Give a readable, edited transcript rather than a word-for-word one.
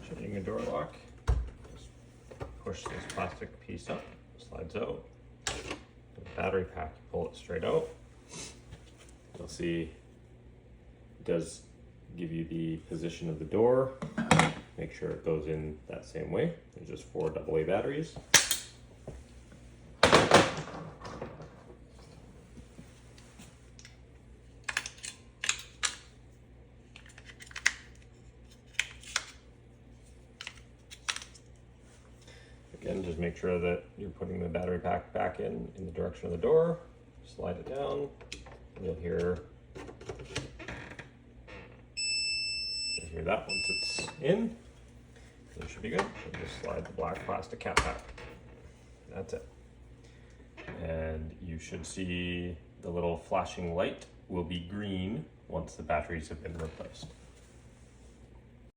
Shutting a door lock, just push this plastic piece up, slides out. The battery pack, you pull it straight out. You'll see it does give you the position of the door. Make sure it goes in that same way. There's just 4 AA batteries. Again, just make sure that you're putting the battery pack back in the direction of the door. Slide it down. You'll hear that once it's in. It should be good. So just slide the black plastic cap back. That's it. And you should see the little flashing light will be green once the batteries have been replaced.